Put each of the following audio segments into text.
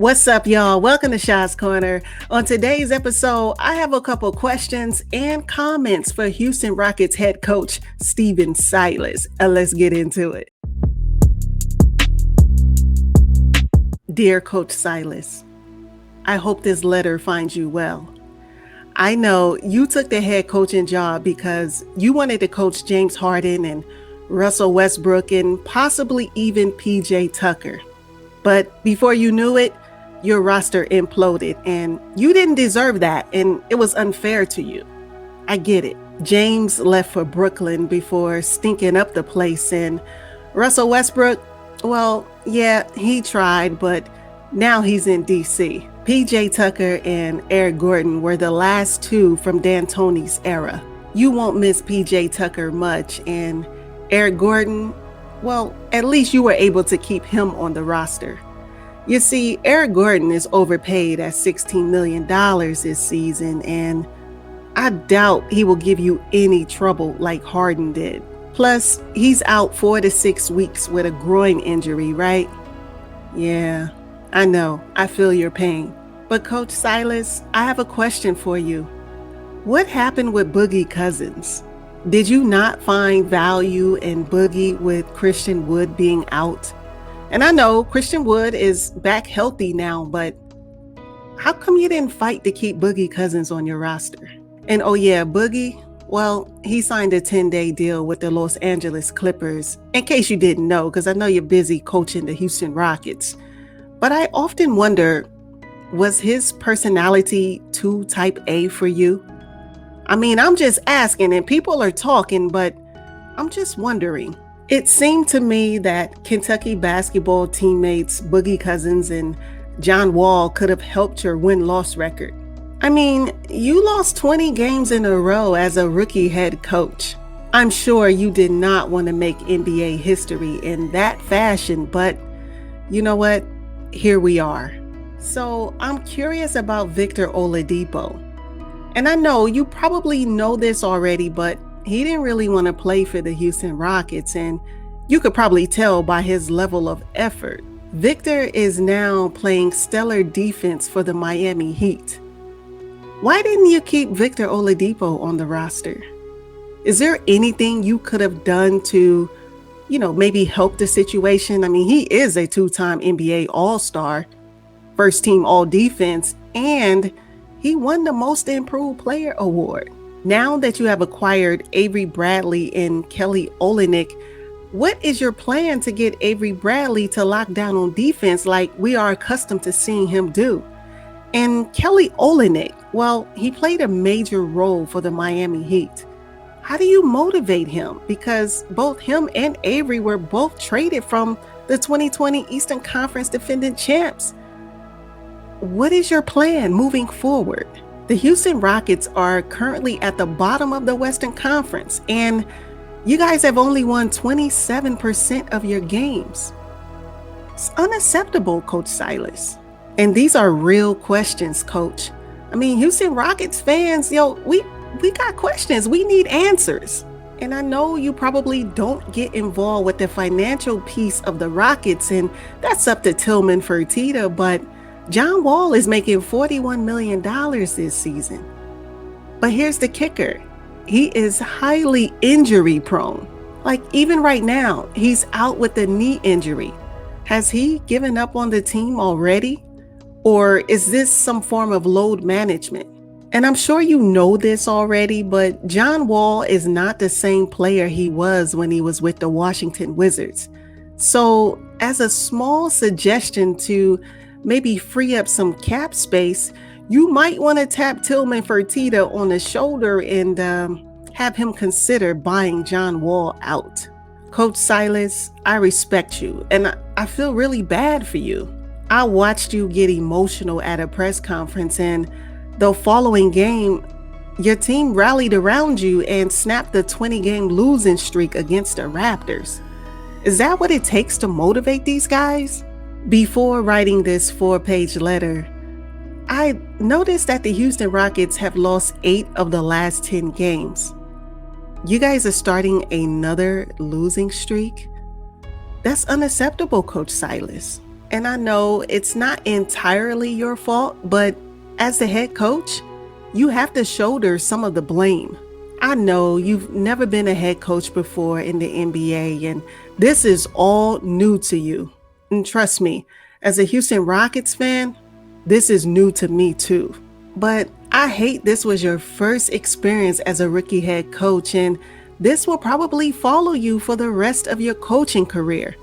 What's up, y'all? Welcome to Shaw's Corner. On today's episode, I have a couple questions and comments for Houston Rockets head coach Stephen Silas. Let's get into it. Dear Coach Silas, I hope this letter finds you well. I know you took the head coaching job because you wanted to coach James Harden and Russell Westbrook and possibly even PJ Tucker. But before you knew it, your roster imploded and you didn't deserve that, and it was unfair to you. I get it. James left for Brooklyn before stinking up the place, and Russell Westbrook, well, yeah, he tried, but now he's in DC. PJ Tucker and Eric Gordon were the last two from D'Antoni's era. You won't miss PJ Tucker much, and Eric Gordon, well, at least you were able to keep him on the roster. You see, Eric Gordon is overpaid at $16 million this season, and I doubt he will give you any trouble like Harden did. Plus, he's out 4 to 6 weeks with a groin injury, right? Yeah, I know. I feel your pain. But Coach Silas, I have a question for you. What happened with Boogie Cousins? Did you not find value in Boogie with Christian Wood being out? And I know Christian Wood is back healthy now, but how come you didn't fight to keep Boogie Cousins on your roster? And oh yeah, Boogie, well, he signed a 10-day deal with the Los Angeles Clippers, in case you didn't know, because I know you're busy coaching the Houston Rockets. But I often wonder, was his personality too type A for you? I mean, I'm just asking, and people are talking, but I'm just wondering. It seemed to me that Kentucky basketball teammates Boogie Cousins and John Wall could have helped your win-loss record. I mean, you lost 20 games in a row as a rookie head coach. I'm sure you did not want to make NBA history in that fashion, but you know what? Here we are. So I'm curious about Victor Oladipo. And I know you probably know this already, but he didn't really want to play for the Houston Rockets, and you could probably tell by his level of effort. Victor is now playing stellar defense for the Miami Heat. Why didn't you keep Victor Oladipo on the roster? Is there anything you could have done to, maybe help the situation? I mean, he is a 2-time NBA All-Star, first team All-Defense, and he won the Most Improved Player award. Now that you have acquired Avery Bradley and Kelly Olynyk, what is your plan to get Avery Bradley to lock down on defense like we are accustomed to seeing him do? And Kelly Olynyk, well, he played a major role for the Miami Heat. How do you motivate him? Because both him and Avery were both traded from the 2020 Eastern Conference defending champs. What is your plan moving forward? The Houston Rockets are currently at the bottom of the Western Conference, and you guys have only won 27% of your games. It's unacceptable, Coach Silas. And these are real questions, Coach. I mean, Houston Rockets fans, we got questions. We need answers. And I know you probably don't get involved with the financial piece of the Rockets, and that's up to Tillman Fertitta, but John Wall is making $41 million this season. But here's the kicker. He is highly injury prone. Like even right now, he's out with a knee injury. Has he given up on the team already? Or is this some form of load management? And I'm sure you know this already, but John Wall is not the same player he was when he was with the Washington Wizards. So as a small suggestion to maybe free up some cap space, you might want to tap Tillman Fertitta on the shoulder and have him consider buying John Wall out. Coach Silas, I respect you, and I feel really bad for you. I watched you get emotional at a press conference, and the following game, your team rallied around you and snapped the 20-game losing streak against the Raptors. Is that what it takes to motivate these guys? Before writing this 4-page letter, I noticed that the Houston Rockets have lost 8 of the last 10 games. You guys are starting another losing streak? That's unacceptable, Coach Silas. And I know it's not entirely your fault, but as the head coach, you have to shoulder some of the blame. I know you've never been a head coach before in the NBA, and this is all new to you. And trust me, as a Houston Rockets fan, this is new to me too. But I hate this was your first experience as a rookie head coach, and this will probably follow you for the rest of your coaching career.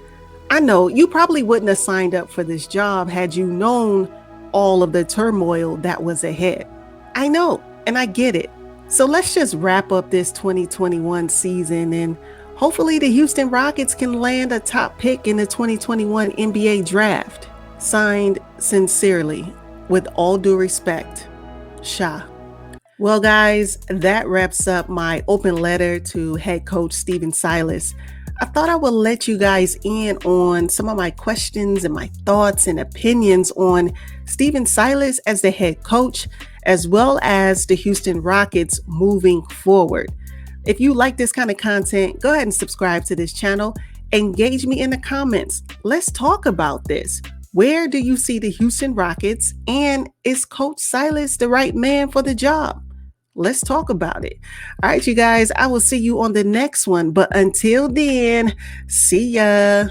I know you probably wouldn't have signed up for this job had you known all of the turmoil that was ahead. I know, and I get it. So let's just wrap up this 2021 season, and hopefully the Houston Rockets can land a top pick in the 2021 NBA draft. Signed sincerely, with all due respect, Sha. Well, guys, that wraps up my open letter to head coach Stephen Silas. I thought I would let you guys in on some of my questions and my thoughts and opinions on Stephen Silas as the head coach, as well as the Houston Rockets moving forward. If you like this kind of content, go ahead and subscribe to this channel. Engage me in the comments. Let's talk about this. Where do you see the Houston Rockets, and is Coach Silas the right man for the job? Let's talk about it. All right, you guys, I will see you on the next one. But until then, see ya.